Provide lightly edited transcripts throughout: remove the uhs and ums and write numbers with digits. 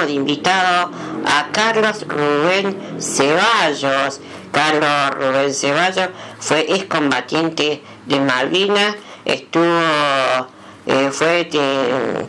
tenemos de invitado a Carlos Rubén Ceballos. Carlos Rubén Ceballos fue excombatiente de Malvinas, fue de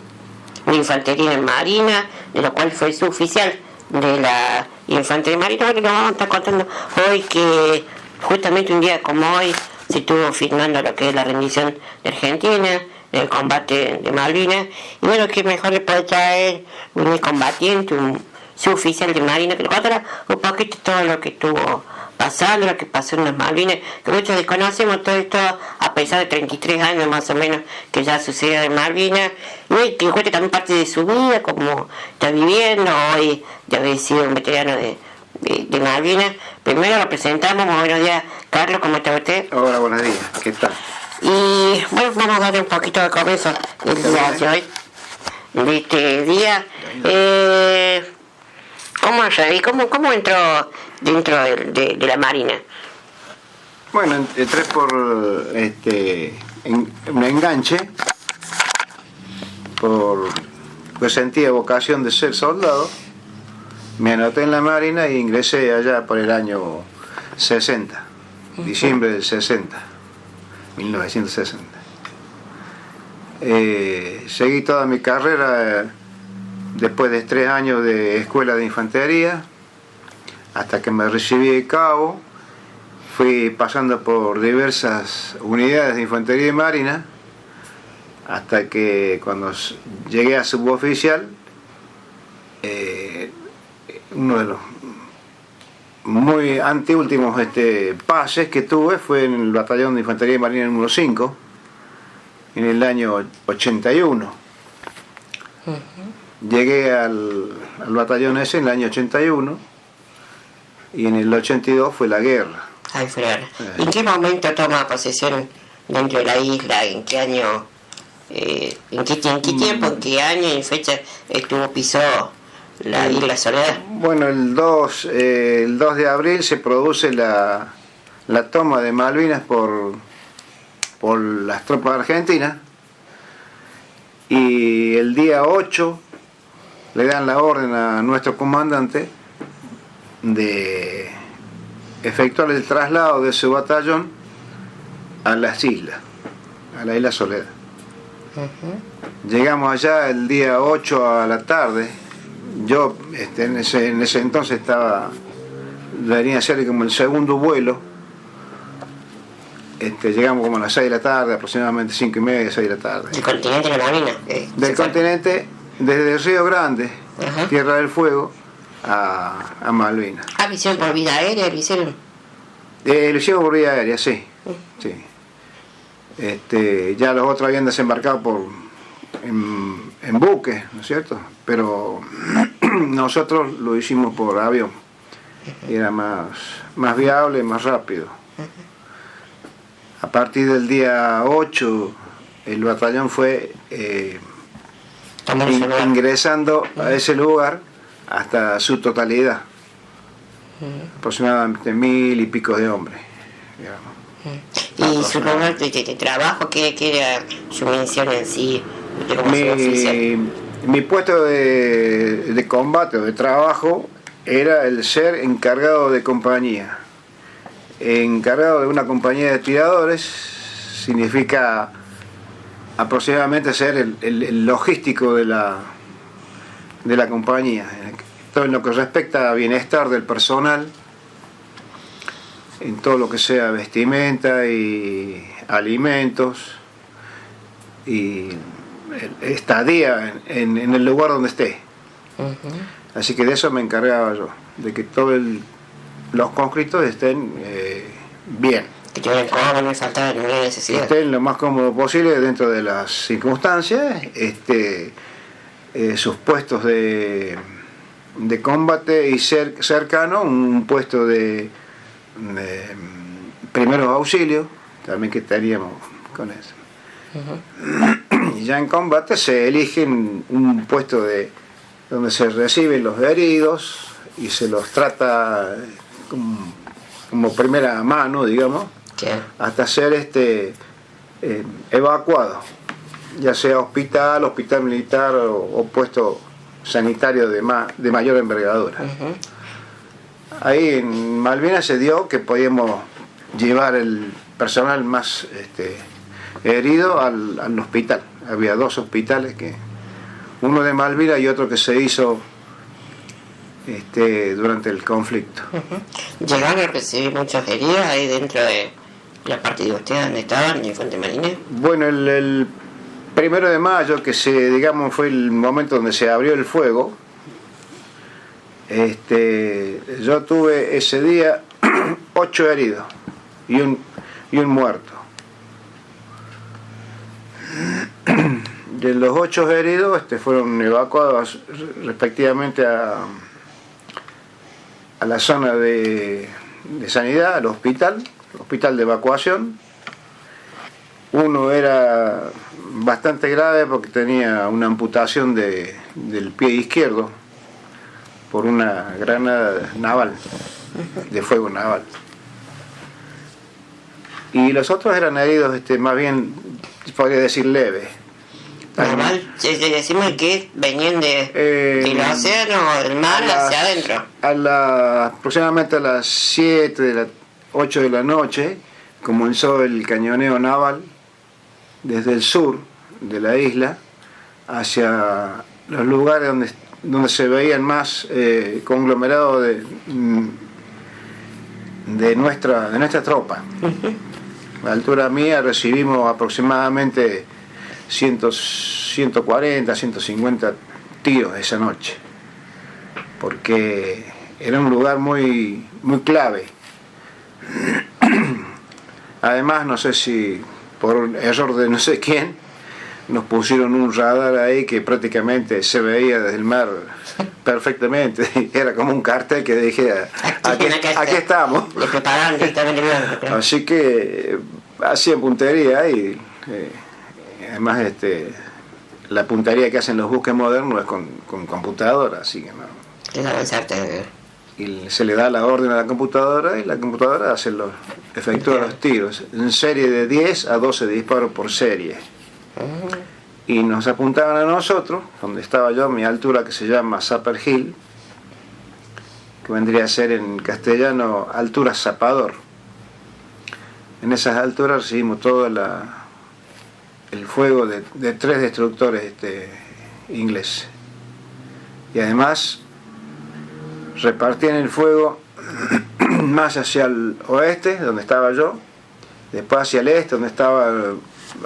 infantería de Marina, de lo cual fue suboficial de la infantería de Marina. Ahora lo vamos a estar contando hoy, que justamente un día como hoy se estuvo filmando lo que es la rendición de Argentina, el combate de Malvinas, y bueno, que mejor le puede traer un combatiente, un suboficial de Marina, que nos contará un poquito todo lo que estuvo pasando, lo que pasó en las Malvinas, que muchos desconocemos todo esto, a pesar de 33 años más o menos que ya sucedió en Malvinas, y que cuente también parte de su vida, como está viviendo hoy, de haber sido un veterano de Malvinas. Primero lo presentamos. Muy buenos días, Carlos, ¿cómo está usted? Hola, buenos días, ¿qué tal? Y bueno, vamos a darle un poquito de comienzo el día de hoy, de este día. ¿Cómo entró dentro de la Marina? Bueno, entré por un enganche, pues sentía vocación de ser soldado. Me anoté en la Marina e ingresé allá por el año 60, diciembre del 60, 1960. Seguí toda mi carrera después de 3 años de escuela de infantería, hasta que me recibí de cabo. Fui pasando por diversas unidades de infantería y marina, hasta que cuando llegué a suboficial, uno de los muy anteúltimos pases que tuve fue en el batallón de infantería y marina número 5, en el año 81. Llegué al batallón ese en el año 81, y en el 82 fue la guerra. Ay, Flor. ¿En qué momento toma posesión dentro de la isla? ¿En qué año? ¿En qué tiempo? ¿En qué año y fecha pisó la isla Soledad? Bueno, el 2 de abril se produce la toma de Malvinas por las tropas argentinas, y el día 8 le dan la orden a nuestro comandante de efectuar el traslado de su batallón a las islas, a la isla Soledad. Llegamos allá el día 8 a la tarde. Yo en ese entonces venía a ser como el segundo vuelo. Llegamos como a las 6 de la tarde, aproximadamente 5:30, 6 de la tarde. ¿Del continente de la Marina? Del continente, desde el Río Grande, Tierra del Fuego, a Malvinas. ¿Lo hicieron por vía aérea? ¿Lo hicieron? Lo hicimos por vía aérea, sí. Sí. Ya los otros habían desembarcado en buques, ¿no es cierto? Pero nosotros lo hicimos por avión. Era más viable, más rápido. A partir del día 8, el batallón fue ingresando a ese lugar hasta su totalidad. Aproximadamente 1000 y pico de hombres, digamos. ¿Y su lugar de trabajo? ¿Qué era su misión en sí? Mi puesto de combate o de trabajo era el ser encargado de compañía. Encargado de una compañía de tiradores significa aproximadamente ser el logístico de la compañía. Todo en lo que respecta a bienestar del personal, en todo lo que sea vestimenta y alimentos y estadía en el lugar donde esté. Así que de eso me encargaba yo, de que todos los conscriptos estén bien. Que estén cómodos, no faltaba ninguna necesidad. Que estén lo más cómodo posible dentro de las circunstancias, sus puestos de combate y cercano, un puesto de primeros auxilios, también que estaríamos con eso. Y ya en combate se elige un puesto donde se reciben los heridos y se los trata como primera mano, digamos, hasta ser evacuado, ya sea hospital militar o puesto sanitario de mayor envergadura. Ahí en Malvinas se dio que podíamos llevar el personal más herido al hospital. Había 2 hospitales, uno de Malvinas y otro que se hizo durante el conflicto. ¿Llegaron a recibir muchos heridos ahí dentro de la parte de ustedes donde estaban, en Infante Marina? Bueno, el 1 de mayo, que digamos fue el momento donde se abrió el fuego, yo tuve ese día 8 heridos y un muerto. De los 8 heridos fueron evacuados respectivamente a la zona de sanidad, al hospital de evacuación. Uno era bastante grave porque tenía una amputación del pie izquierdo por una granada naval, de fuego naval. Y los otros eran heridos más bien, podría decir, leves. Normal, decimos que venían del océano o del mar hacia adentro. Aproximadamente a las 7, 8 de la noche comenzó el cañoneo naval desde el sur de la isla hacia los lugares donde se veían más conglomerados de nuestra tropa. A la altura mía recibimos aproximadamente 140, 150 tiros esa noche, porque era un lugar muy, muy clave. Además, no sé si por error de no sé quién, nos pusieron un radar ahí que prácticamente se veía desde el mar perfectamente. Era como un cartel que dijera, aquí estamos. Le prepararon directamente. Así que hacían puntería y además la puntería que hacen los buques modernos es con computadora, así que no. Y se le da la orden a la computadora y la computadora efectúa los tiros en serie de 10 a 12 disparos por serie. Y nos apuntaban a nosotros, donde estaba yo, a mi altura, que se llama Zapper Hill, que vendría a ser en castellano altura zapador. En esas alturas recibimos todo el fuego de 3 destructores ingleses. Y además repartían el fuego más hacia el oeste, donde estaba yo, después hacia el este, donde estaba el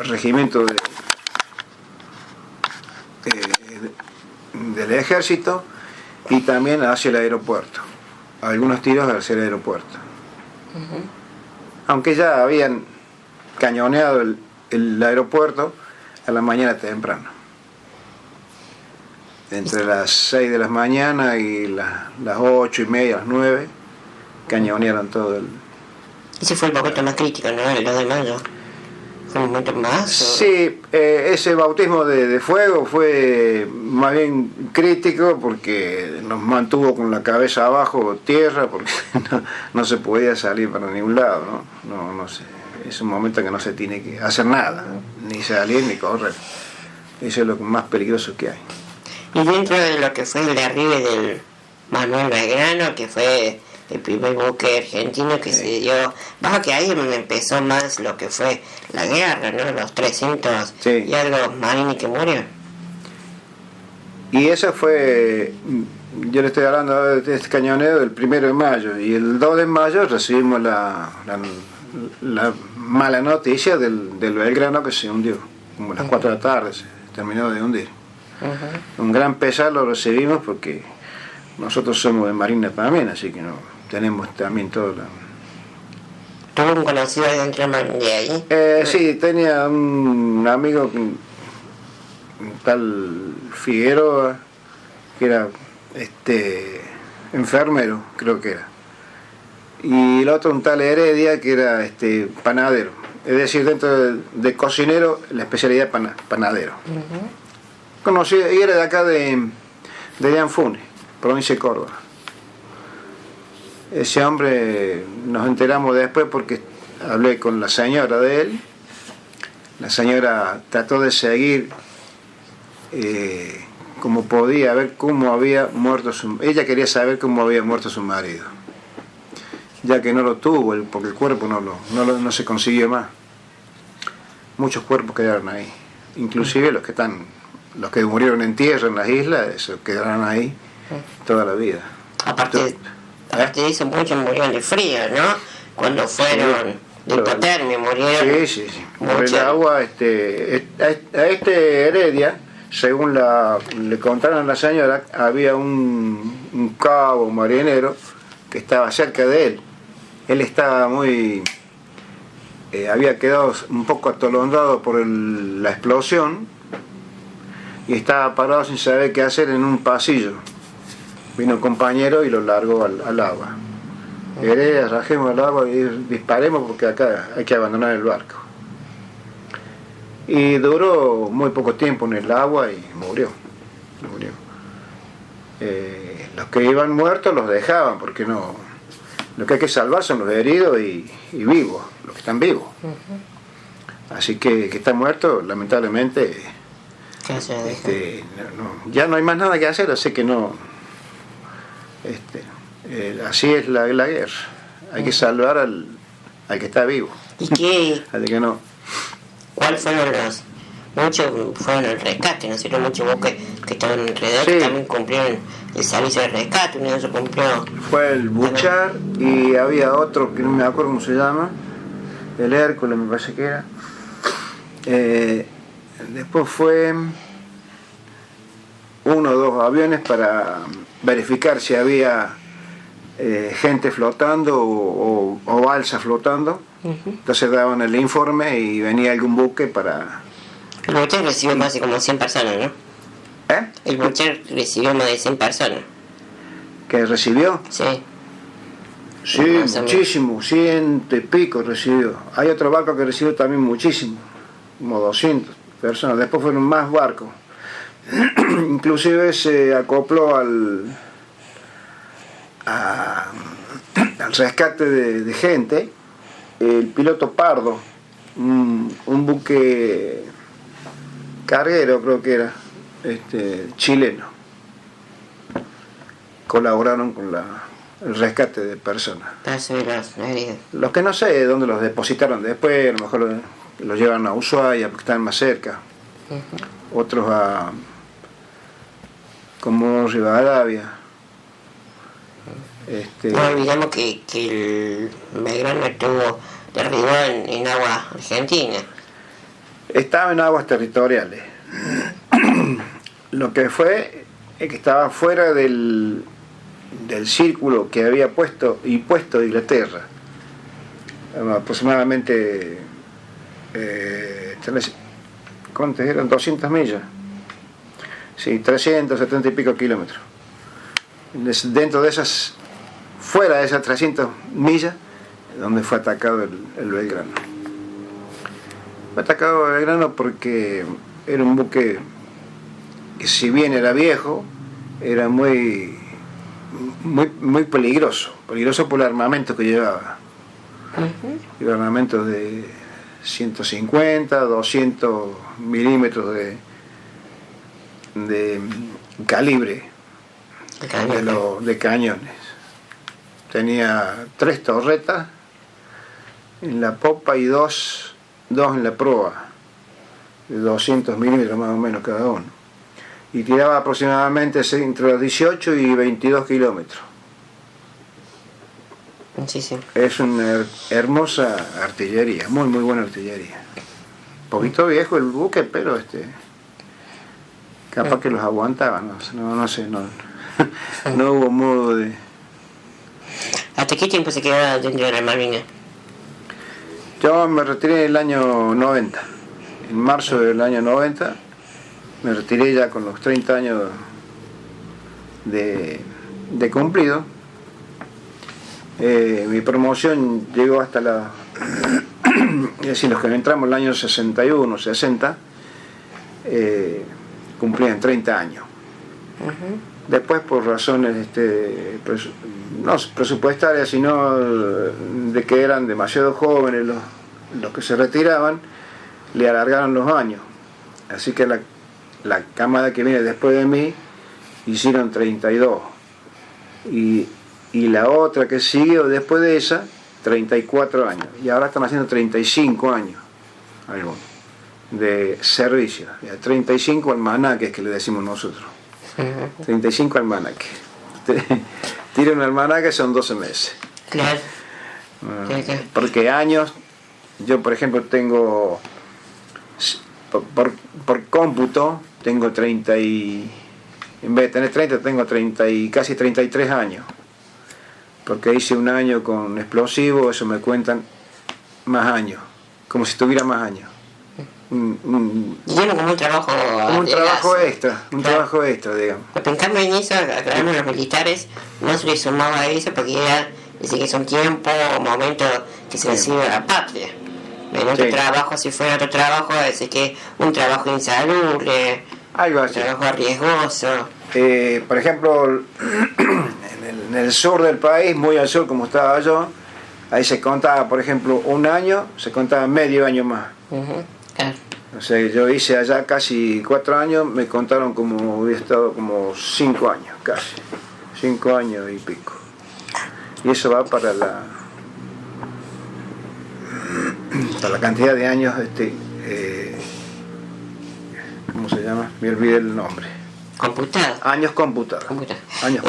regimiento del ejército, y también hacia el aeropuerto. Algunos tiros hacia el aeropuerto. Aunque ya habían cañoneado el aeropuerto a la mañana temprano. Entre las 6 de la mañana y las 8 y media, las 9, cañonearon todo el... Ese fue el momento más crítico, ¿no? El 2 de mayo. ¿Fue un momento más? Sí, ese bautismo de fuego fue más bien crítico porque nos mantuvo con la cabeza abajo tierra, porque no se podía salir para ningún lado, ¿no? No sé. Es un momento en que no se tiene que hacer nada, ni salir ni correr. Eso es lo más peligroso que hay. Y dentro de lo que fue el arribe del Manuel Belgrano, que fue el primer buque argentino que se dio, bajo que ahí empezó más lo que fue la guerra, ¿no? Los 300 y algo marines que murieron. Y eso fue, yo le estoy hablando de este cañoneo del 1 de mayo, y el 2 de mayo recibimos la mala noticia del Belgrano, que se hundió, como a las 4 de la tarde se terminó de hundir. Un gran pesar lo recibimos porque nosotros somos de Marina también, así que no tenemos también todo ¿Tuvo un conocido dentro de ahí? Sí, tenía un amigo, un tal Figueroa, que era enfermero, creo que era, y el otro un tal Heredia, que era panadero, es decir, dentro de cocinero la especialidad panadero. Conocí, y era de acá de Llanfune, provincia de Córdoba. Ese hombre nos enteramos después porque hablé con la señora de él. La señora trató de seguir como podía ver cómo había muerto ella quería saber cómo había muerto su marido, ya que no lo tuvo, porque el cuerpo no se consiguió más. Muchos cuerpos quedaron ahí, inclusive los que murieron en tierra en las islas, esos quedaron ahí toda la vida. Aparte de eso, muchos murieron de frío, ¿no? Cuando fueron de hipotermia, murieron. Sí. Por el agua, a Heredia, según le contaron a la señora, había un cabo marinero que estaba cerca de él. Él estaba había quedado un poco atolondado por la explosión y estaba parado sin saber qué hacer en un pasillo. Vino un compañero y lo largó al agua. Heredia, rajemos al agua y disparemos porque acá hay que abandonar el barco. Y duró muy poco tiempo en el agua y murió. Los que iban muertos los dejaban porque no. Lo que hay que salvar son los heridos y vivos, los que están vivos. Así que está muerto, lamentablemente, ya no hay más nada que hacer, así que no. Así es la guerra. Hay que salvar al que está vivo. ¿Y qué? Al que no. ¿Cuáles fueron muchos fueron el rescate, ¿no es cierto? Muchos buques que estaban alrededor que también cumplieron el servicio de rescate, uno de ellos cumplió. Fue el Buchar y había otro que no me acuerdo cómo se llama, el Hércules me parece que era. Después fue 1 o 2 aviones para verificar si había gente flotando o balsa flotando. Entonces daban el informe y venía algún buque para... El Bucher recibió casi como 100 personas, ¿no? El Bucher recibió más de 100 personas. ¿Que recibió? Sí. Sí, muchísimo, 100 y pico recibió. Hay otro barco que recibió también muchísimo, como 200 personas. Después fueron más barcos. Inclusive se acopló al rescate de gente el piloto Pardo, un buque carguero creo que era, chileno. Colaboraron con el rescate de personas. Los que no sé dónde los depositaron después, a lo mejor los llevan a Ushuaia porque están más cerca. Otros a como Rivadavia. No olvidemos que el Belgrano estuvo derribado en agua argentina. Estaba en aguas territoriales. Lo que fue es que estaba fuera del círculo que había puesto Inglaterra. Aproximadamente ¿cuántas eran? 200 millas. Sí, 370 y pico kilómetros. Dentro de esas, fuera de esas 300 millas, donde fue atacado el Belgrano. Fue atacado el Belgrano porque era un buque que, si bien era viejo, era muy peligroso por el armamento que llevaba. Llevaba armamentos de 150, 200 milímetros de calibre de cañones. Tenía 3 torretas en la popa y dos en la proa, de 200 milímetros más o menos cada uno, y tiraba aproximadamente entre los 18 y 22 kilómetros. Sí. Es una hermosa artillería, muy buena artillería. Poquito viejo el buque, pero capaz que los aguantaba, no sé, no hubo modo de... ¿Hasta qué tiempo se quedó dentro de la Marina? Yo me retiré en el año 90, en marzo del año 90, me retiré ya con los 30 años de cumplido. Mi promoción llegó hasta es decir, los que entramos en el año 61, 60, cumplían 30 años. Después, por razones no presupuestarias, sino de que eran demasiado jóvenes los que se retiraban, le alargaron los años. Así que la camada que viene después de mí hicieron 32. Y la otra que siguió después de esa, 34 años. Y ahora están haciendo 35 años, algunos, de servicio. 35 almanaques que le decimos nosotros. 35 almanaques. Tira un almanaque, son 12 meses. Claro. Porque años, yo por ejemplo tengo, por cómputo, tengo 30 y, en vez de tener 30, tengo 30 y casi 33 años. Porque hice un año con explosivo, eso me cuentan más años, como si tuviera más años. Lleno como un trabajo. Como un trabajo extra, trabajo extra, digamos. Pero en cambio en eso, aclarando, los militares no se les sumaba a eso porque era, dice que son tiempo o momentos que se les sirve a la patria. En otro trabajo, si fuera otro trabajo, dice que un trabajo insalubre, algo un así. trabajo riesgoso. Por ejemplo, en el sur del país, muy al sur como estaba yo, ahí se contaba, por ejemplo, un año, se contaba medio año más. Claro. O sea, yo hice allá casi 4 años, me contaron como hubiera estado como 5 años, casi. 5 años y pico. Y eso va para la cantidad de años, ¿cómo se llama? Me olvidé el nombre. Computado. Años computados. Años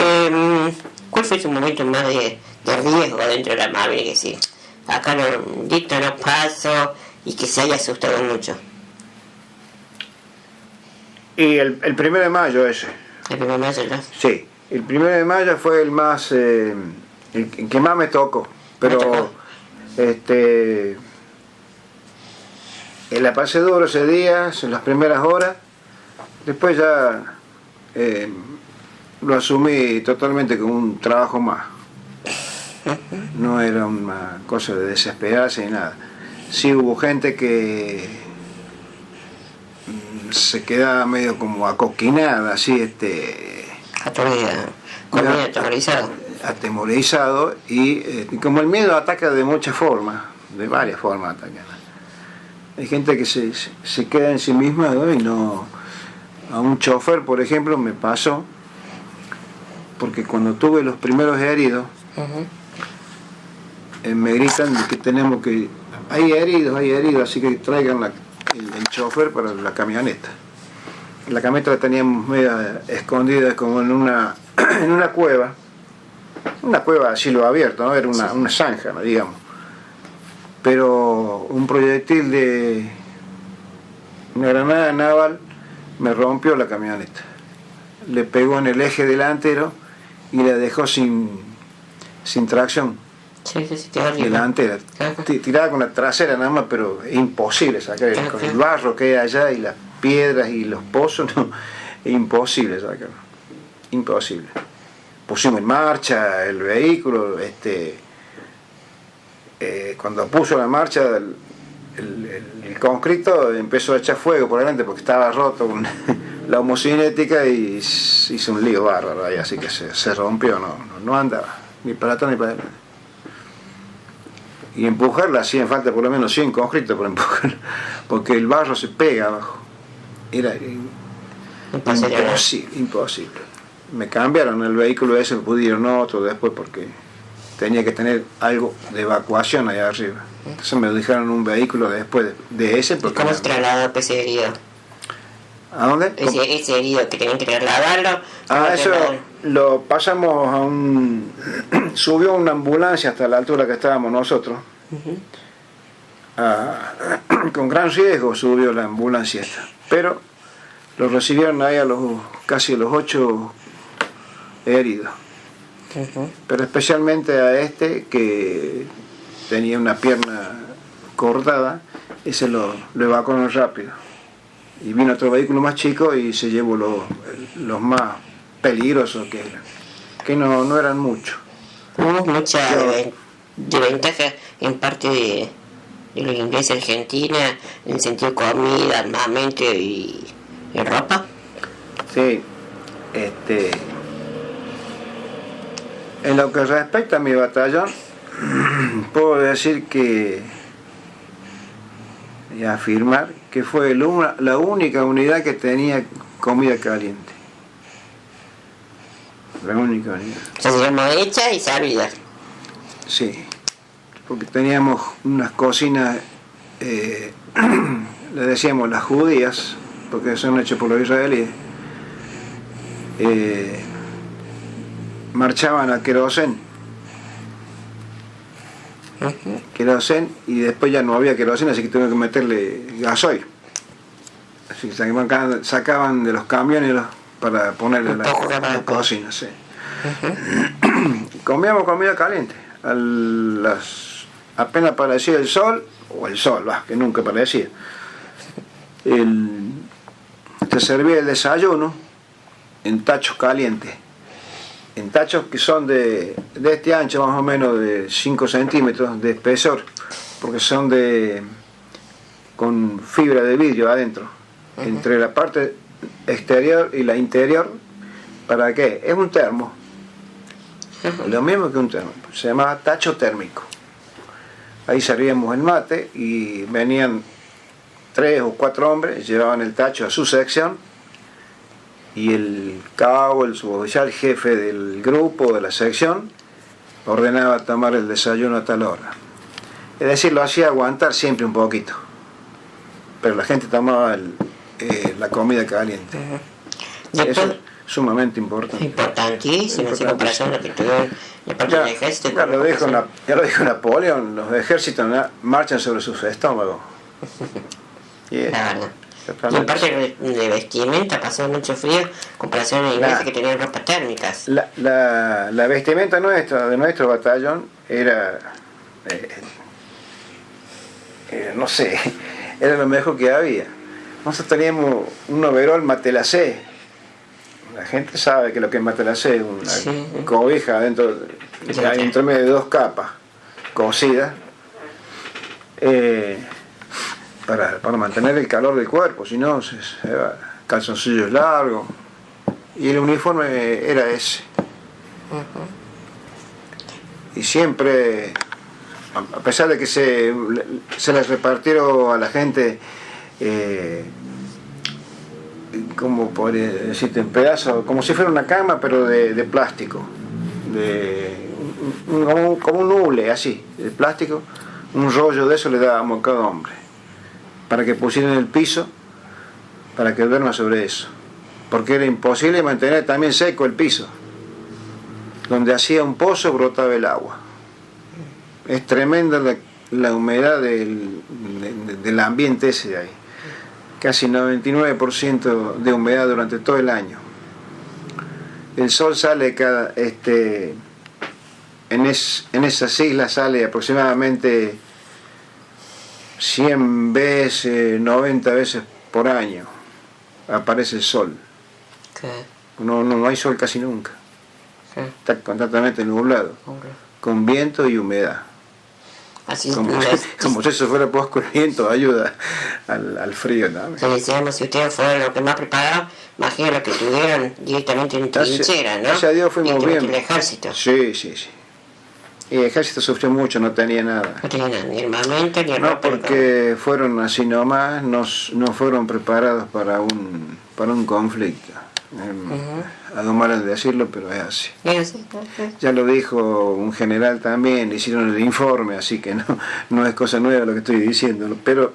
¿Cuál fue su momento más de riesgo dentro de la Marina? Que sí, acá no paso y que se haya asustado mucho. Y el 1 de mayo ese. El 1 de mayo, ¿no? Sí, el 1 de mayo fue el más, el que más me tocó. Pero, la pasé duro ese día, en las primeras horas. Después ya lo asumí totalmente como un trabajo más. No era una cosa de desesperarse ni nada. Sí hubo gente que se quedaba medio como acoquinada, así atemorizado, y como el miedo ataca de muchas formas, de varias formas ataca. Hay gente que se queda en sí misma, ¿no? Y no. A un chofer, por ejemplo, me pasó, porque cuando tuve los primeros heridos, me gritan de que tenemos que, hay heridos, así que traigan el chofer para la camioneta. La camioneta la teníamos media escondida como en una cueva a cielo abierto, ¿no? Era una zanja, ¿no? Digamos. Pero un proyectil de una granada naval me rompió la camioneta. Le pegó en el eje delantero y la dejó sin tracción. Sí, delantera. Tirada con la trasera nada más, pero es imposible sacar con el barro que hay allá y las piedras y los pozos, no, es imposible sacarlo. Imposible. Pusimos en marcha el vehículo, cuando puso la marcha el concreto empezó a echar fuego por delante porque estaba roto con la homocinética y hizo un lío bárbaro ahí, así que se rompió, no andaba ni para atrás ni para adelante. Y empujarla hacían falta por lo menos 100 concretos para empujarla, porque el barro se pega abajo. Era imposible. Me cambiaron el vehículo ese, me pudieron otro después porque tenía que tener algo de evacuación allá arriba. Entonces me dejaron un vehículo después de ese. ¿Y cómo se trasladó ese herido? ¿A dónde? Ese herido que tenían que trasladarlo. Eso lo pasamos a subió una ambulancia hasta la altura que estábamos nosotros. Con gran riesgo subió la ambulancia esta. Pero lo recibieron ahí casi a los 8 heridos. Pero especialmente a que tenía una pierna cortada, ese lo evacuaron rápido. Y vino otro vehículo más chico y se llevó los más peligrosos que no eran muchos. Hubo mucha desventaja en parte de los ingleses a Argentina, en el sentido de comida, armamento y ropa. Sí, en lo que respecta a mi batallón, puedo decir y afirmar que fue la única unidad que tenía comida caliente. La única unidad. O sea, se llamó hecha y servida. Sí, porque teníamos unas cocinas, le decíamos las judías, porque son hechas por los israelíes. Marchaban a querosén. Querosén, y después ya no había querosén, así que tuvieron que meterle gasoil. Así que sacaban de los camiones para ponerle la cocina. Sí. Comíamos comida caliente. Apenas aparecía el sol, que nunca aparecía. Te servía el desayuno en tachos calientes. En tachos que son de este ancho, más o menos de 5 centímetros de espesor, porque son con fibra de vidrio adentro, entre la parte exterior y la interior. ¿Para qué? Es un termo, lo mismo que un termo, se llamaba tacho térmico. Ahí servíamos el mate y venían 3 o 4 hombres, llevaban el tacho a su sección, y el cabo, el suboficial, jefe del grupo, de la sección, ordenaba tomar el desayuno a tal hora. Es decir, lo hacía aguantar siempre un poquito, pero la gente tomaba la comida caliente. Eso es sumamente importante. Importantísimo, en comparación a lo que tuvieron de parte del ejército. Ya lo dijo Napoleón, los ejércitos marchan sobre sus estómagos. La verdad. Y aparte de vestimenta, pasaba mucho frío en comparación a la iglesia que tenían ropas térmicas. La vestimenta de nuestro batallón era no sé, era lo mejor que había. Nosotros teníamos un overol matelacé. La gente sabe que lo que es matelacé, una cobija dentro medio de 2 capas cosidas. Para mantener el calor del cuerpo, si no, calzoncillos largos, y el uniforme era ese. Y siempre, a pesar de que se les repartieron a la gente, como podría decirte, en pedazos, como si fuera una cama, pero de plástico, como un hule así, de plástico, un rollo de eso le dábamos a cada hombre, para que pusieran el piso, para que duerma sobre eso, porque era imposible mantener también seco el piso. Donde hacía un pozo brotaba el agua. Es tremenda la humedad del ambiente ese de ahí. Casi 99% de humedad durante todo el año. El sol sale en esas islas sale aproximadamente 100 veces, 90 veces por año. Aparece el sol. No hay sol casi nunca. Está constantemente nublado, con viento y humedad. Así como si eso fuera poco, el viento ayuda al frío también. Si decíamos, si ustedes fueron los que más prepararon, imagino lo que tuvieron directamente en trinchera, ¿no? Gracias a Dios fuimos bien. El ejército. Sí. Y el ejército sufrió mucho, no tenía nada. No tenía nada, ni armamento, ni No, porque fueron así nomás, no fueron preparados para un conflicto. Algo malo de decirlo, pero es así. Ya lo dijo un general también, le hicieron el informe, así que no es cosa nueva lo que estoy diciendo, pero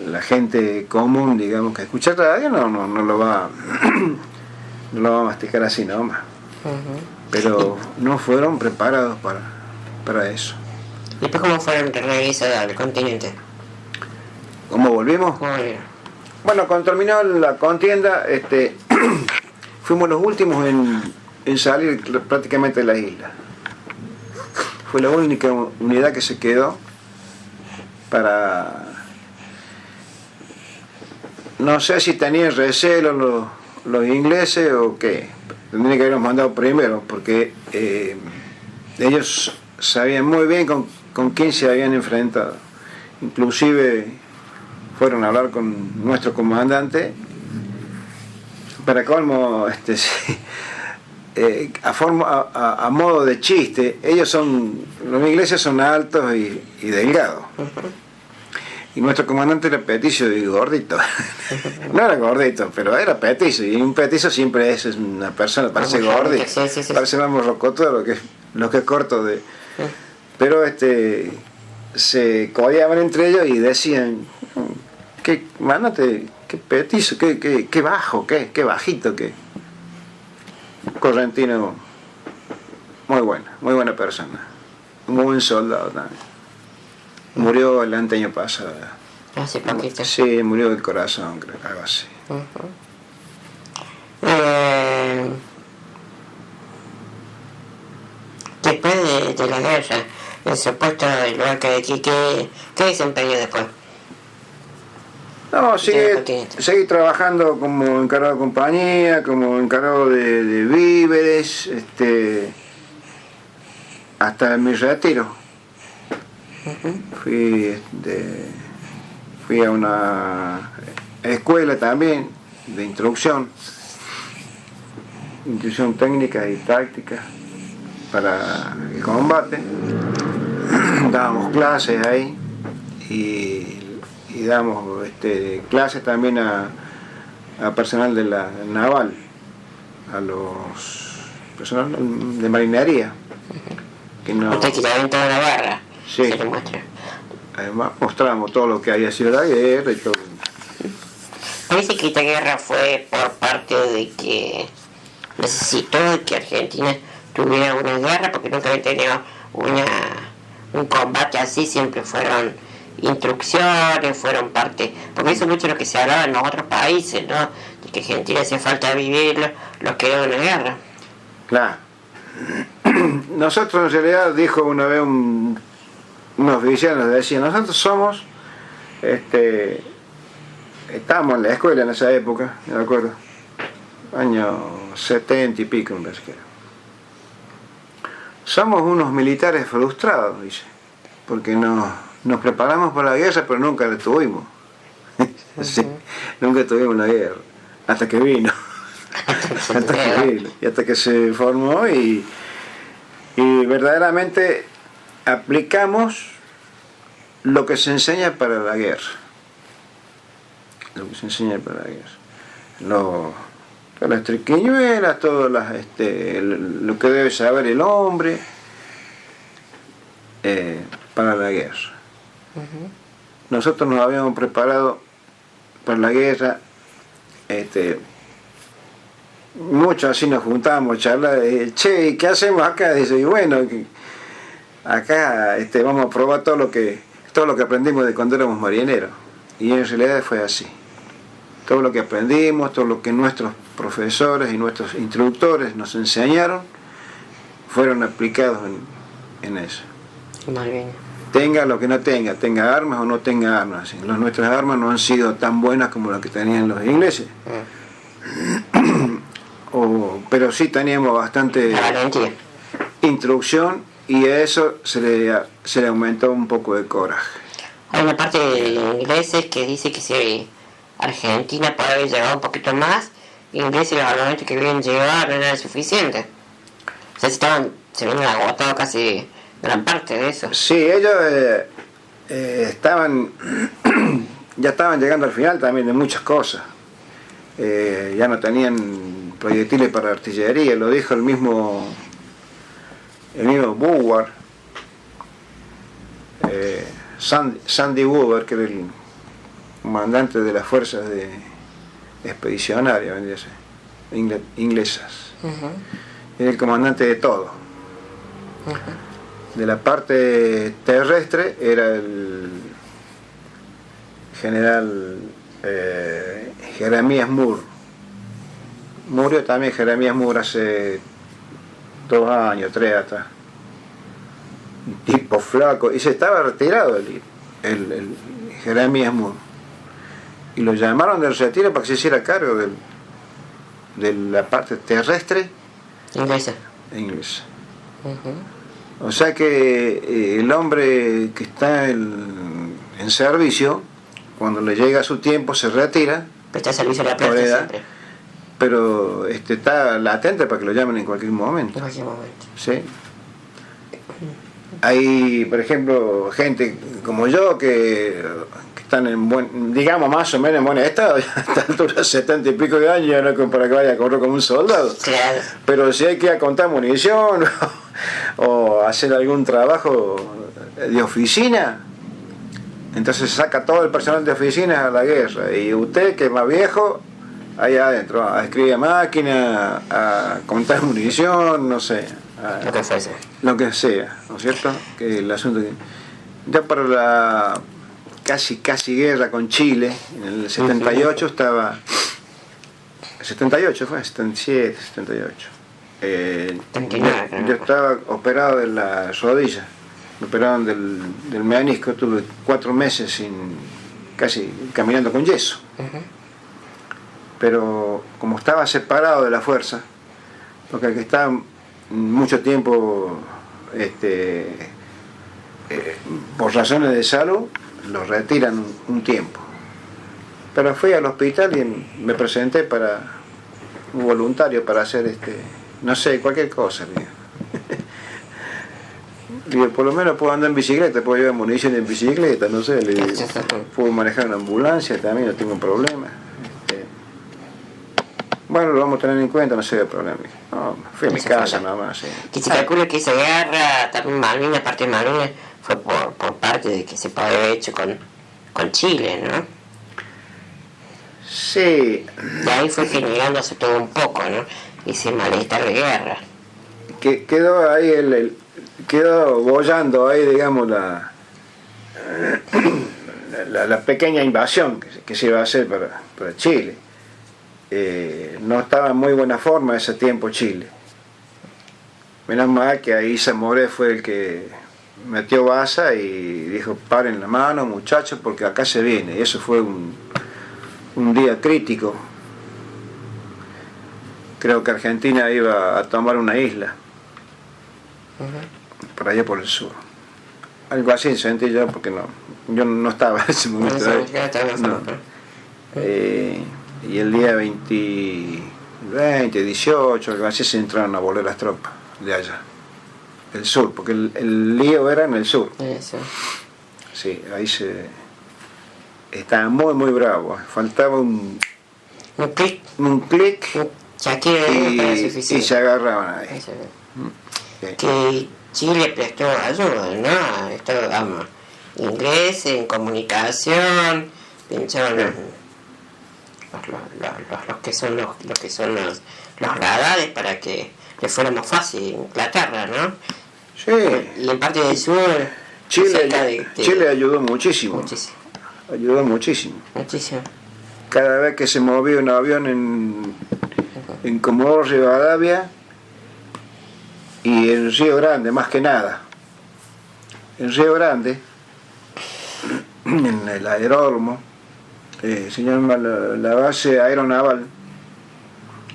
la gente común, digamos, que escucha radio no lo va a masticar así nomás. Pero no fueron preparados para eso. ¿Y después cómo fueron de regreso al continente? ¿Cómo volvimos? ¿Cómo volvieron? Bueno, cuando terminó la contienda, fuimos los últimos en salir prácticamente de la isla. Fue la única unidad que se quedó para... No sé si tenían recelo los ingleses o qué. Tendrían que habernos mandado primero, porque ellos sabían muy bien con quién se habían enfrentado. Inclusive fueron a hablar con nuestro comandante. Para colmo, a modo de chiste, los ingleses son altos y delgados. Y nuestro comandante era petizo y gordito. No era gordito, pero era petizo. Y un petizo siempre es una persona, parece gordito. Sí. Parece más morrocoto de lo que es corto. Pero se codeaban entre ellos y decían, qué mandate, qué petizo, qué bajo, qué bajito, qué. Correntino, muy buena persona. Muy buen soldado también. Murió el año pasado. Hace poquito. Sí, murió del corazón, creo, algo así. Después de la guerra, en su puesto del barco de aquí, ¿qué desempeño después? No, seguí trabajando como encargado de compañía, como encargado de víveres, hasta mi retiro. Fui a una escuela también de instrucción técnica y táctica para el combate. Dábamos clases ahí y damos clases también a personal de la naval, a los personal de marinería que no. Usted que ya ven toda la guerra. Sí. Se lo muestra. Además mostramos todo lo que había sido la guerra y todo. Parece que esta guerra fue por parte de que necesitó que Argentina tuviera una guerra, porque nunca había tenido un combate así, siempre fueron instrucciones, fueron parte, porque eso es mucho lo que se hablaba en los otros países, ¿no? De que Argentina hacía falta vivirlo, los que eran una guerra. Claro. Nosotros en realidad, dijo una vez un oficial, nos decía, nosotros somos, estábamos en la escuela en esa época, me acuerdo, año 70 y pico, me parece que era. Somos unos militares frustrados, dice, porque nos preparamos para la guerra, pero nunca la tuvimos. Sí, nunca tuvimos una guerra, hasta que vino. Y hasta que se formó y verdaderamente aplicamos lo que se enseña para la guerra. Lo que se enseña para la guerra. Todas las triquiñuelas, todo lo que debe saber el hombre para la guerra. Nosotros nos habíamos preparado para la guerra, muchos así nos juntábamos a charlar, che, ¿qué hacemos acá? Dice, y bueno, acá vamos a probar todo lo que aprendimos de cuando éramos marineros. Y en realidad fue así. Todo lo que aprendimos, todo lo que nuestros profesores y nuestros instructores nos enseñaron, fueron aplicados en eso. Muy bien. Tenga lo que no tenga armas o no tenga armas. Nuestras armas no han sido tan buenas como las que tenían los ingleses. Pero sí teníamos bastante instrucción y a eso se le aumentó un poco de coraje. Hay una parte de ingleses que dice que si Argentina puede haber llegado un poquito más, ingleses los armamentos que habían llegado no eran suficientes. O sea, se habían agotado casi gran parte de eso. Sí, ellos ya estaban llegando al final también de muchas cosas. Ya no tenían proyectiles para artillería, lo dijo el mismo Woodward, Sandy Woodward, que era el comandante de las fuerzas expedicionarias inglesas. Era el comandante de todo. De la parte terrestre era el general Jeremías Moore. Murió también Jeremías Moore hace 2 años, 3 atrás. Un tipo flaco, y se estaba retirado el Jeremías Moore. Y lo llamaron del retiro para que se hiciera cargo de la parte terrestre inglesa. O sea que el hombre que está en servicio, cuando le llega su tiempo, se retira. Presta servicio a la plata siempre. Pero está latente para que lo llamen en cualquier momento. En cualquier momento. Sí. Hay, por ejemplo, gente como yo que están en buen, digamos más o menos en buen estado, ya a esta altura 70 y pico de años, ya no es como para que vaya a correr como un soldado. Claro. Pero si hay que ir a contar munición o hacer algún trabajo de oficina, entonces saca todo el personal de oficina a la guerra, y usted que es más viejo, ahí adentro, a escribir a máquina, a contar munición, no sé, Lo que fuese. lo que sea, ¿no es cierto? Que el asunto que ya para la casi guerra con Chile, en el 78 estaba, 78 fue, 77, 78. 79, creo. Yo estaba operado de la rodilla, me operaron del menisco, tuve 4 meses casi caminando con yeso. Pero como estaba separado de la fuerza, porque el que está mucho tiempo por razones de salud, lo retiran un tiempo. Pero fui al hospital y me presenté para un voluntario para hacer no sé, cualquier cosa. Digo, por lo menos puedo andar en bicicleta, puedo llevar munición en bicicleta, no sé, puedo manejar una ambulancia también, no tengo problema. Bueno, lo vamos a tener en cuenta, no sé qué problema. No, fui a mi casa nada más. Sí. Que se calcula que esa guerra, también Malvinas, parte de Malvinas, fue por parte de que se puede haber hecho con Chile, ¿no? Sí. Y ahí fue generándose todo un poco, ¿no? Ese malestar de guerra. Quedó ahí quedó bollando ahí, digamos, la pequeña invasión que se iba a hacer para Chile. No estaba en muy buena forma ese tiempo Chile. Menos mal que ahí Zamoré fue el que metió baza y dijo: paren la mano, muchachos, porque acá se viene. Y eso fue un día crítico. Creo que Argentina iba a tomar una isla por allá por el sur. Algo así sentí yo, porque yo no estaba en ese momento ahí. Y el día 18, algo así, se entraron a volver las tropas de allá, del sur, porque el lío era en el sur. Eso. Sí, ahí estaba muy, muy bravo. Faltaba un clic y se agarraban ahí. Eso. Sí. Que Chile prestó ayuda, ¿no? Esto, vamos, inglés en comunicación, pensaron los que son los radares para que le fuera más fácil Inglaterra, ¿no? Sí. Y en parte del sur Chile ayudó muchísimo. Ayudó muchísimo. Cada vez que se movía un avión en Comodoro Rivadavia y en Río Grande, más que nada. En Río Grande, en el aeródromo, se llama la base aeronaval,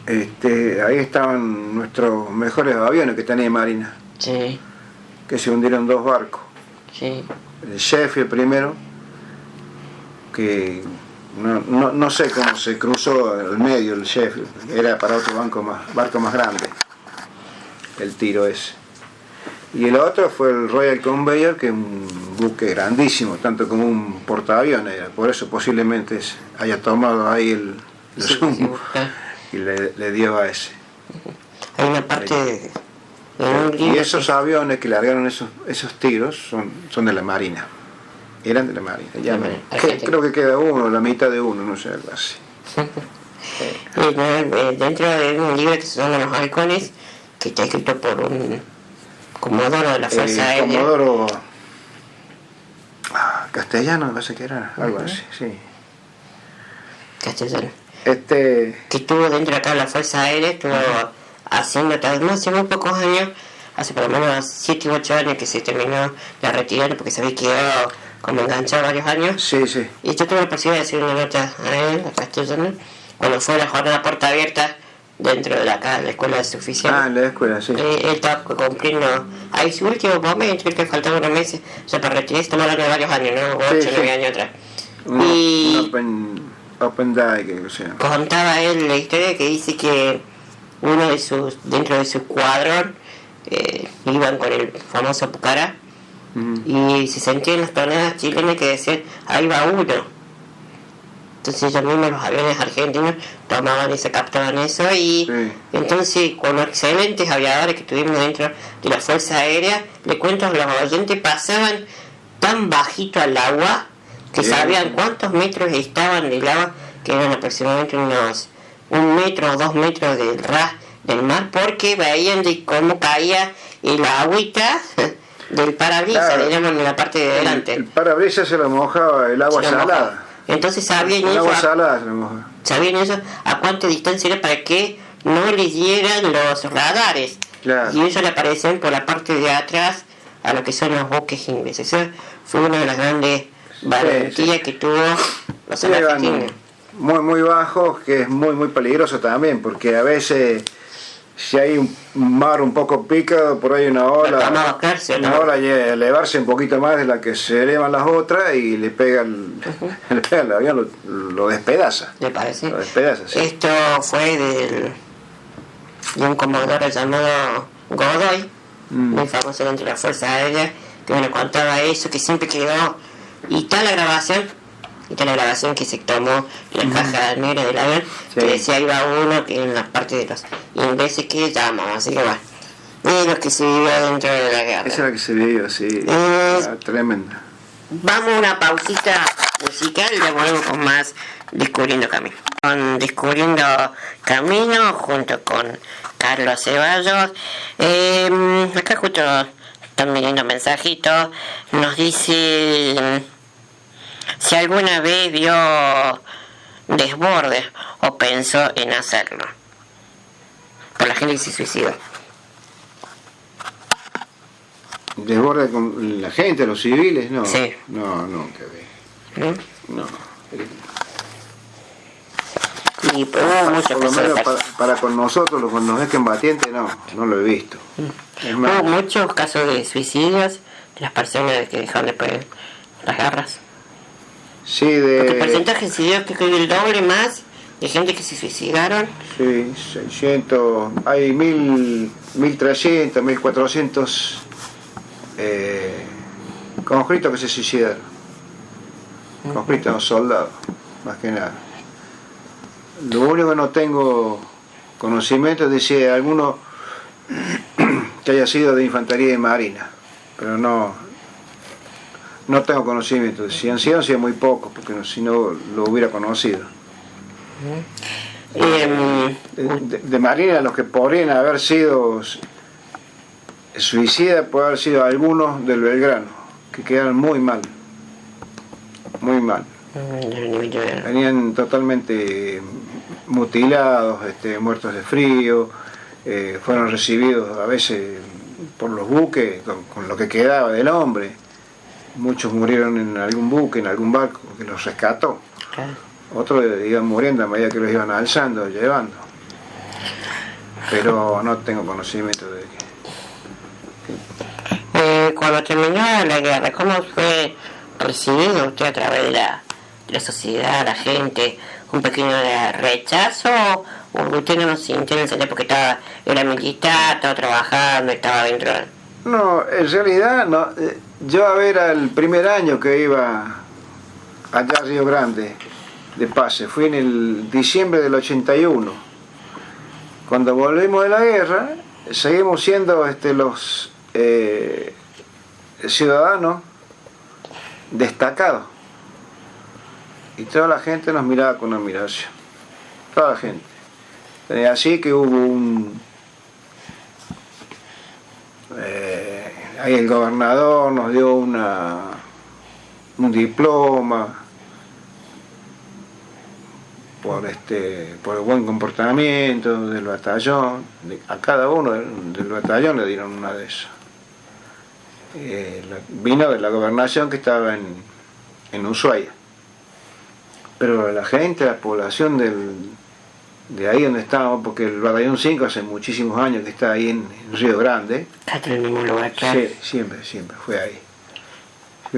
ahí estaban nuestros mejores aviones que tenía Marina. Sí. Que se hundieron 2 barcos. Sí. El Sheffield primero, que no sé cómo se cruzó al medio el Sheffield, era para otro barco más grande, el tiro ese. Y el otro fue el Royal Conveyor, que es un buque grandísimo, tanto como un portaaviones, por eso posiblemente haya tomado ahí el zoom y le dio a ese. Hay una parte y esos aviones que largaron esos tiros son de la Marina, eran de la Marina. Ya creo que queda uno, la mitad de uno, no sé, algo así. Dentro de un libro que se llama Los Halcones, que está escrito por un comodoro de la Fuerza Aérea. Comodoro castellano, no sé qué era, algo así, sí. Castellano. Que estuvo dentro de acá de la Fuerza Aérea, estuvo haciendo, tal vez no hace muy pocos años, hace por lo menos 7 u 8 años que se terminó la retirada, porque se había quedado como enganchado varios años. Sí, sí. Y yo tuve la posibilidad de hacer una nota a él, a Castellano, cuando fue la jornada puerta abierta dentro de la escuela de suboficial. En la escuela, sí. Él estaba cumpliendo ahí su último momento, creo que faltaban unos meses, o sea, para retirarse, estamos hablando de varios años, ¿no? 8 o 9 años atrás. Un open day, que sea. Contaba él la historia que dice que uno de dentro de su cuadrón, iban con el famoso Pucará, y se sentían las tonadas chilenas que decían, ahí va uno. Entonces ellos mismos, los aviones argentinos, tomaban y se captaban eso, y entonces con los excelentes aviadores que tuvimos dentro de la Fuerza Aérea, le cuento, los oyentes pasaban tan bajito al agua que sabían cuántos metros estaban del agua, que eran aproximadamente unos 1 metro o 2 metros del ras del mar, porque veían de cómo caía el agüita del parabrisas, digamos, en la parte de delante. El parabrisas se lo mojaba el agua salada. Entonces sabían el eso, agua salada se lo mojaba. Sabían eso a cuánta distancia era para que no les dieran los radares. Claro. Y ellos le aparecen por la parte de atrás a lo que son los buques ingleses. Esa fue una de las grandes valentías que tuvo los argentinos. Muy bajos, que es muy peligroso también, porque a veces si hay un mar un poco picado, por ahí una ola llega a elevarse un poquito más de la que se elevan las otras y le pega el avión, lo despedaza. ¿Le parece? Lo despedaza, sí. Esto fue de un comodoro llamado Godoy, muy famoso dentro de la Fuerza Aérea, que me contaba eso, que siempre quedó, y está la grabación que se tomó en la caja negra del avión, que decía ahí va uno, que en la parte de los ingleses que llaman, así que bueno, es lo que se vivió dentro de la guerra. Esa es la que se vivió, sí, tremenda. Vamos a una pausita musical y ya volvemos con más Descubriendo Camino. Descubriendo Camino junto con Carlos Ceballos. Acá justo están viniendo mensajitos, nos dice si alguna vez vio desbordes o pensó en hacerlo por la gente que se suicidó. ¿Desborde con la gente, los civiles? No. Sí. No, nunca vi. No. Y muchos por lo menos para con nosotros, los combatientes, no lo he visto. Hubo muchos casos de suicidios de las personas que dejaron después de las guerras. Sí, porque el porcentaje se dio que el doble más de gente que se suicidaron. Sí, 600, hay 1300, 1400 conscriptos que se suicidaron. Conscriptos, soldados, más que nada. Lo único que no tengo conocimiento es de si hay alguno que haya sido de infantería y marina, pero no tengo conocimiento. Si han sido muy pocos, porque si no lo hubiera conocido. De marina, los que podrían haber sido suicidas, puede haber sido algunos del Belgrano, que quedaron muy mal. Venían totalmente mutilados, muertos de frío, fueron recibidos a veces por los buques con lo que quedaba del hombre. Muchos murieron en algún buque, en algún barco que los rescató. Claro. Otros iban muriendo a medida que los iban alzando, llevando. Pero no tengo conocimiento de que... Cuando terminó la guerra, ¿cómo fue recibido usted a través de la sociedad, la gente? ¿Un pequeño rechazo? ¿O usted no lo sintió en el sentido porque era militar, estaba trabajando, estaba dentro? No, en realidad no. Yo era el primer año que iba allá a Río Grande de pase, fui en el diciembre del 81. Cuando volvimos de la guerra, seguimos siendo los ciudadanos destacados. Y toda la gente nos miraba con admiración. Toda la gente. Así que hubo ahí el gobernador nos dio un diploma por el buen comportamiento del batallón. A cada uno del batallón le dieron una de esas. Vino de la gobernación que estaba en Ushuaia. Pero la gente, la población de ahí donde estábamos, porque el batallón 5 hace muchísimos años que está ahí en Río Grande. ¿Está en el mismo lugar, claro? Sí, siempre fue ahí.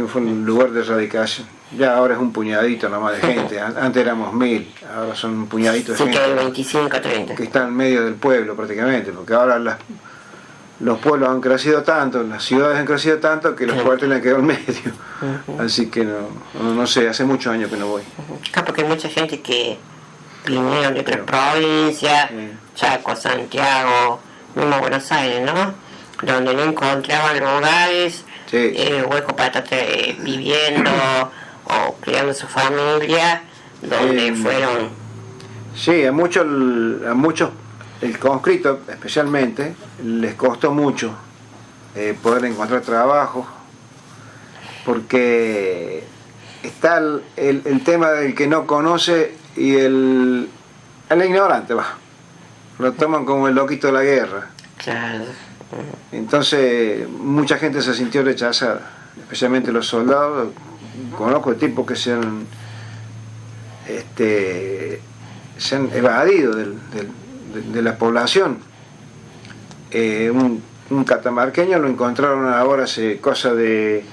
Fue un lugar de erradicación. Ya ahora es un puñadito nomás de gente. Antes éramos 1000, ahora son un puñadito de gente. Sí, que hay 25, 30. Que está en medio del pueblo prácticamente, porque ahora los pueblos han crecido tanto, las ciudades han crecido tanto que los cuarteles han quedado en medio. Así que no sé, hace muchos años que no voy. Claro, porque hay mucha gente que vinieron de otras provincias, Chaco, Santiago, mismo Buenos Aires, ¿no? Donde no encontraban lugares, hueco para estar viviendo o criando su familia, donde fueron. Sí, a muchos, el conscripto especialmente, les costó mucho poder encontrar trabajo, porque está el tema del que no conoce y el ignorante, va. Lo toman como el loquito de la guerra. Claro. Entonces mucha gente se sintió rechazada, especialmente los soldados. Conozco tipos que se han evadido de la población. Un catamarqueño lo encontraron ahora hace cosa de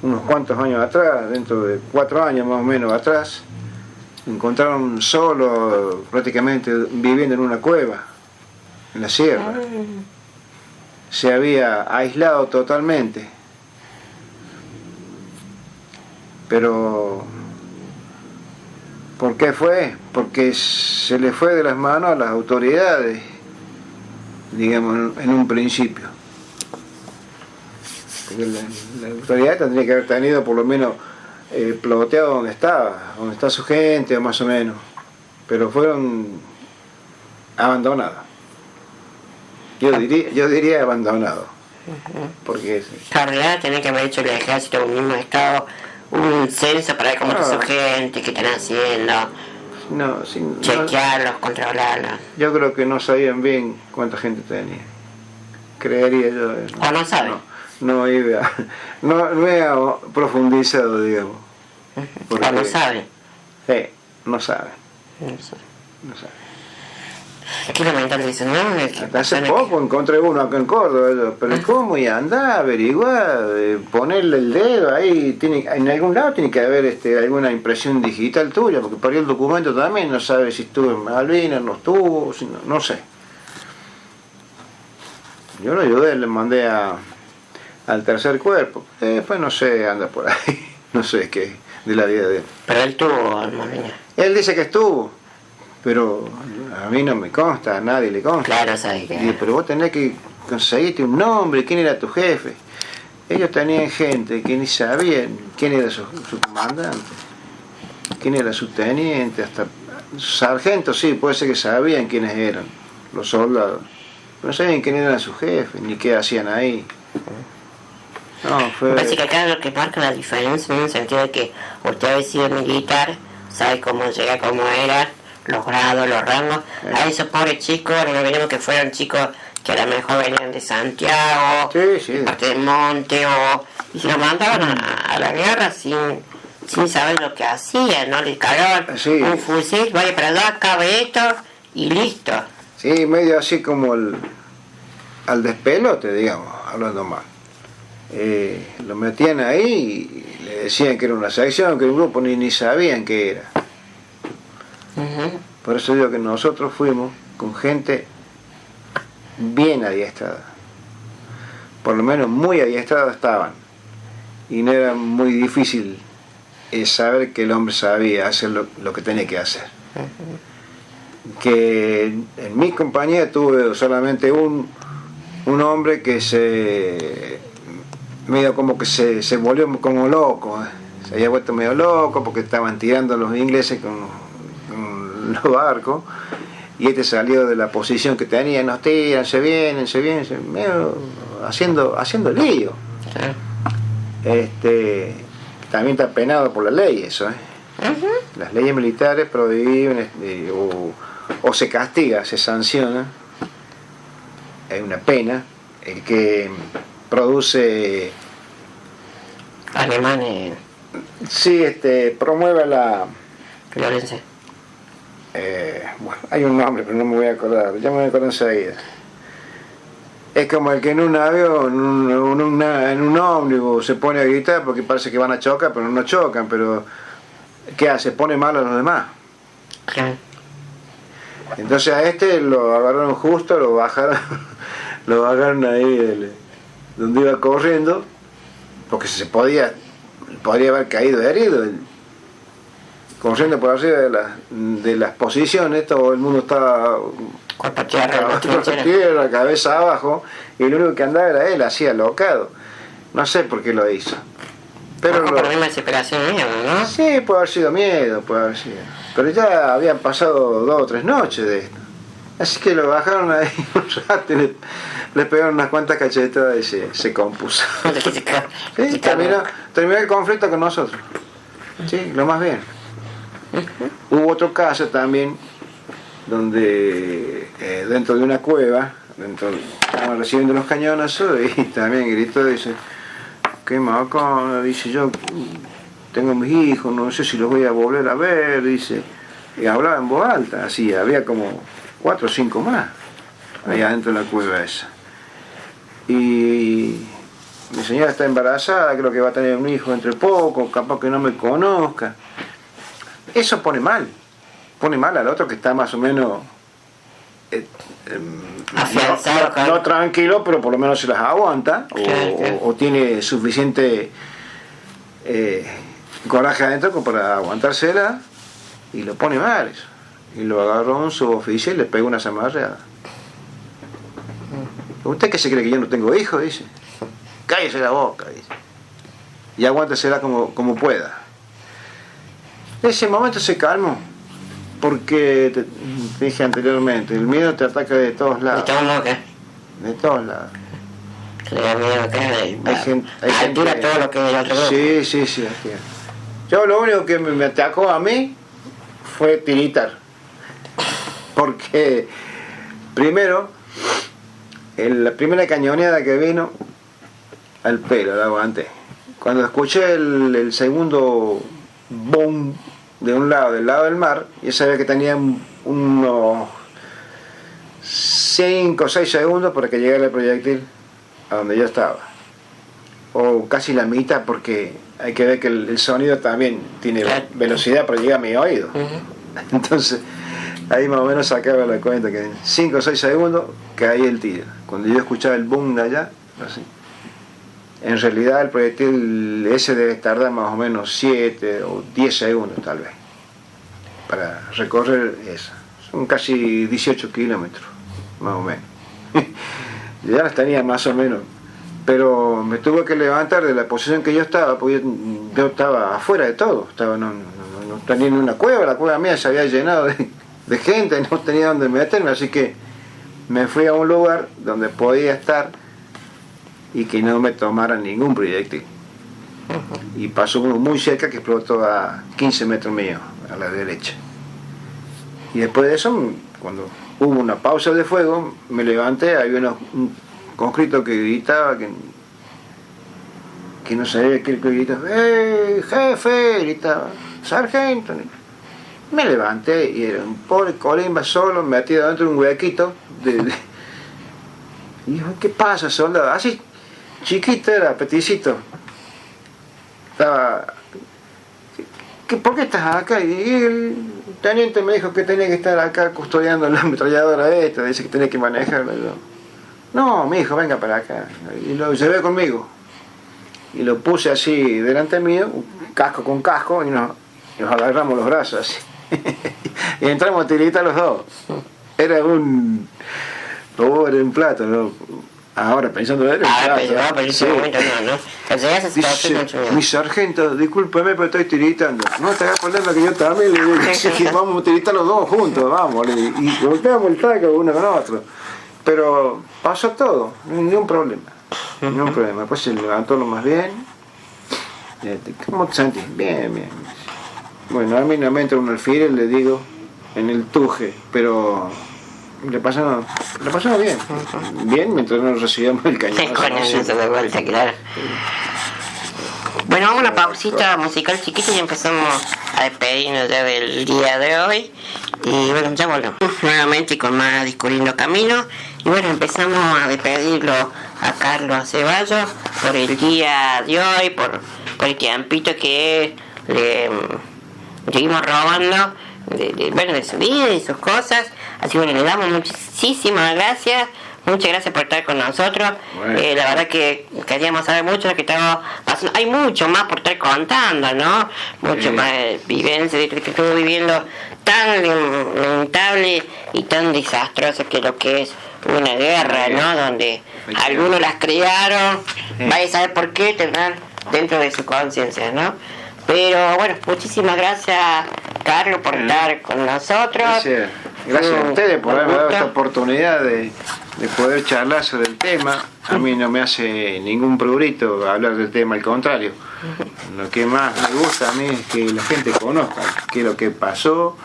unos cuantos años atrás, dentro de 4 años más o menos atrás. Lo encontraron solo, prácticamente viviendo en una cueva, en la sierra. Se había aislado totalmente. Pero ¿por qué fue? Porque se le fue de las manos a las autoridades, digamos, en un principio. Porque la autoridad tendría que haber tenido por lo menos ploteado donde está su gente, más o menos. Pero fueron abandonados. Yo diría abandonado. Porque en realidad tenía que haber hecho el ejército en un mismo estado, un censo para ver cómo está su gente, qué están haciendo, chequearlos, controlarlos. Yo creo que no sabían bien cuánta gente tenía. Creería yo. ¿O no saben? No he profundizado, digamos. Porque, ¿O no saben? Sí, no saben. No saben. Qué lamentable eso, ¿no? Hasta hace poco encontré uno acá en Córdoba, pero ¿cómo? Y andá, averiguá, ponerle el dedo ahí, en algún lado tiene que haber alguna impresión digital tuya, porque para el documento también no sabe si estuvo en Malvinas, no estuvo, no sé. Yo lo ayudé, le mandé al tercer cuerpo, después no sé, anda por ahí, no sé qué de la vida de él. Pero él tuvo en Malvinas. Él dice que estuvo. Pero a mí no me consta, a nadie le consta. Claro, sabes que. Pero vos tenés que conseguirte un nombre, quién era tu jefe. Ellos tenían gente que ni sabían quién era su comandante, quién era su teniente, hasta sargentos sí, puede ser que sabían quiénes eran los soldados. Pero no sabían quién era su jefe, ni qué hacían ahí. No, fue. Me parece que acá lo que marca la diferencia en el sentido de que usted ha sido militar, sabe cómo llega, cómo era, los grados, los rangos. A esos pobres chicos, no olvidemos que fueron chicos que a lo mejor venían de Santiago, de parte del monte, y se los mandaban a la guerra sin saber lo que hacían, ¿no? Les cagaban un fusil, vaya para allá, cabe esto y listo. Sí, medio así como al despelote, digamos, hablando mal. Lo metían ahí y le decían que era una sección, que era un grupo, ni sabían qué era. Por eso digo que nosotros fuimos con gente bien adiestrada, por lo menos muy adiestrada estaban, y no era muy difícil saber que el hombre sabía hacer lo que tenía que hacer. Que en mi compañía tuve solamente un hombre que medio como que se volvió como loco, se había vuelto medio loco porque estaban tirando los ingleses con los barcos, y salió de la posición que tenía, nos tiran, se vienen, medio haciendo lío. También está penado por la ley eso, Las leyes militares prohíben o se castiga, se sanciona, hay una pena, el que produce alemanes, promueve la violencia. Bueno, hay un nombre, pero no me voy a acordar, ya me voy a acordar enseguida. Es como el que en un avión, en un ómnibus se pone a gritar porque parece que van a chocar, pero no chocan, pero ¿qué hace? Pone mal a los demás. Entonces a lo agarraron justo, lo bajaron lo agarraron ahí donde iba corriendo, porque podría haber caído herido. Corriendo por arriba de las posiciones, todo el mundo estaba con tierra, cabeza abajo, y lo único que andaba era él, así alocado. No sé por qué lo hizo. Pero por la misma desesperación mía, ¿no? Sí, puede haber sido miedo, puede haber sido. Pero ya habían pasado 2 o 3 noches de esto. Así que lo bajaron ahí un rato y le pegaron unas cuantas cachetadas y se compuso. Sí, terminó el conflicto con nosotros. Sí, lo más bien. Hubo otro caso también donde dentro de una cueva, estaban recibiendo los cañonazos y también gritó, dice, qué macana, dice, yo tengo mis hijos, no sé si los voy a volver a ver, dice, y hablaba en voz alta, así, había como 4 o 5 más allá dentro de la cueva esa. Y mi señora está embarazada, creo que va a tener un hijo entre poco, capaz que no me conozca. Eso pone mal al otro que está más o menos no tranquilo, pero por lo menos se las aguanta, o tiene suficiente coraje adentro como para aguantársela, y lo pone mal eso. Y lo agarró un suboficial y le pegó una zamarreada. ¿Usted qué se cree que yo no tengo hijos? Dice. Cállese la boca, dice. Y aguántesela como pueda. En ese momento se calmó, porque te dije anteriormente, el miedo te ataca de todos lados. ¿De todos lados qué? De todos lados. Le da miedo acá, hay gente todo lo que hay alrededor. Sí, así es. Yo lo único que me atacó a mí fue tiritar. Porque primero, en la primera cañoneada que vino, al pelo la aguanté. Cuando escuché el segundo boom de un lado, del lado del mar, yo sabía que tenía unos 5 o 6 segundos para que llegara el proyectil a donde yo estaba, o casi la mitad, porque hay que ver que el sonido también tiene velocidad para llegar a mi oído. Entonces ahí más o menos sacaba la cuenta que 5 o 6 segundos caía el tiro. Cuando yo escuchaba el boom de allá, así, en realidad el proyectil ese debe tardar más o menos 7 o 10 segundos tal vez para recorrer eso. Son casi 18 kilómetros, más o menos. Ya las tenía más o menos, pero me tuve que levantar de la posición que yo estaba, porque yo estaba afuera de todo, no tenía ni una cueva, la cueva mía se había llenado de gente, no tenía dónde meterme, así que me fui a un lugar donde podía estar y que no me tomaran ningún proyectil. Y pasó uno muy cerca que explotó a 15 metros mío, a la derecha. Y después de eso, cuando hubo una pausa de fuego, me levanté, había un conscripto que gritaba, que no sabía qué gritaba, jefe, gritaba, sargento. Me levanté y era un pobre colimba solo, metido dentro de un huequito. Y dijo, ¿qué pasa, soldado? Así, chiquito era, peticito. Estaba, ¿por qué estás acá? Y el teniente me dijo que tenía que estar acá custodiando la ametralladora esta, dice que tenía que manejarla. No, mi hijo, venga para acá. Y lo llevé conmigo. Y lo puse así delante mío, casco con casco, y nos agarramos los brazos así. Y entramos a tiritar los dos. Era un plato, ¿no? Ahora pensando en ese momento no. Dice, mi sargento, discúlpeme, pero estoy tiritando. No te hagas problema que yo también, le digo, vamos a tiritar los dos juntos, vamos, y golpeamos el taco uno con otro. Pero pasó todo, ningún problema. Después se levantó lo más bien. ¿Cómo te sentís? Bien. Bueno, a mí no me entra un alfiler, le digo, en el tuje, pero le pasó bien mientras nos recibíamos el cañón. De vuelta, claro. Bueno, vamos a una pausita musical chiquita y empezamos a despedirnos ya del día de hoy. Y bueno, ya volvemos nuevamente con más Discurriendo Camino. Y bueno, empezamos a despedirlo a Carlos Ceballos por el día de hoy, por el tiempito que le seguimos robando de su vida y sus cosas. Así que bueno, le damos muchísimas gracias, muchas gracias por estar con nosotros. Bueno. La verdad que queríamos saber mucho lo que estamos pasando. Hay mucho más por estar contando, ¿no? Mucho más vivencia de lo que estuvo viviendo, tan lamentable y tan desastroso que lo que es una guerra, ¿no? Donde algunos las crearon, vaya a saber por qué, tendrán dentro de su conciencia, ¿no? Pero bueno, muchísimas gracias, Carlos, por estar con nosotros. Gracias a ustedes por haberme dado esta oportunidad de poder charlar sobre el tema. A mí no me hace ningún prurito hablar del tema, al contrario. Lo que más me gusta a mí es que la gente conozca qué es lo que pasó,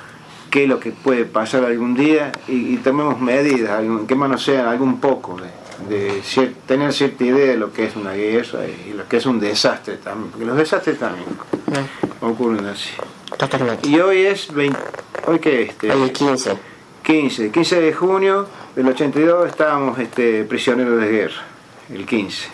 qué es lo que puede pasar algún día y tomemos medidas, que más no sea algún poco tener cierta idea de lo que es una guerra y lo que es un desastre también, porque los desastres también ocurren así. Totalmente. Y hoy es hoy que Hoy es 15 de junio del 82 estábamos prisioneros de guerra, el 15.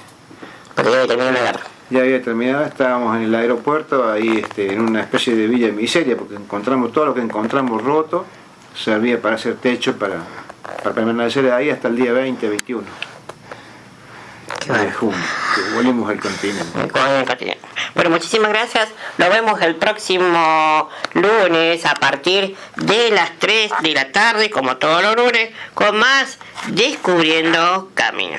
Pero ya terminó la guerra. Ya había terminado, estábamos en el aeropuerto, ahí en una especie de villa de miseria, porque encontramos todo lo que encontramos roto, servía para hacer techo, para permanecer ahí hasta el día 20-21 de junio, que volvimos al continente. Bueno, muchísimas gracias. Nos vemos el próximo lunes a partir de las 3 de la tarde, como todos los lunes, con más Descubriendo Camino.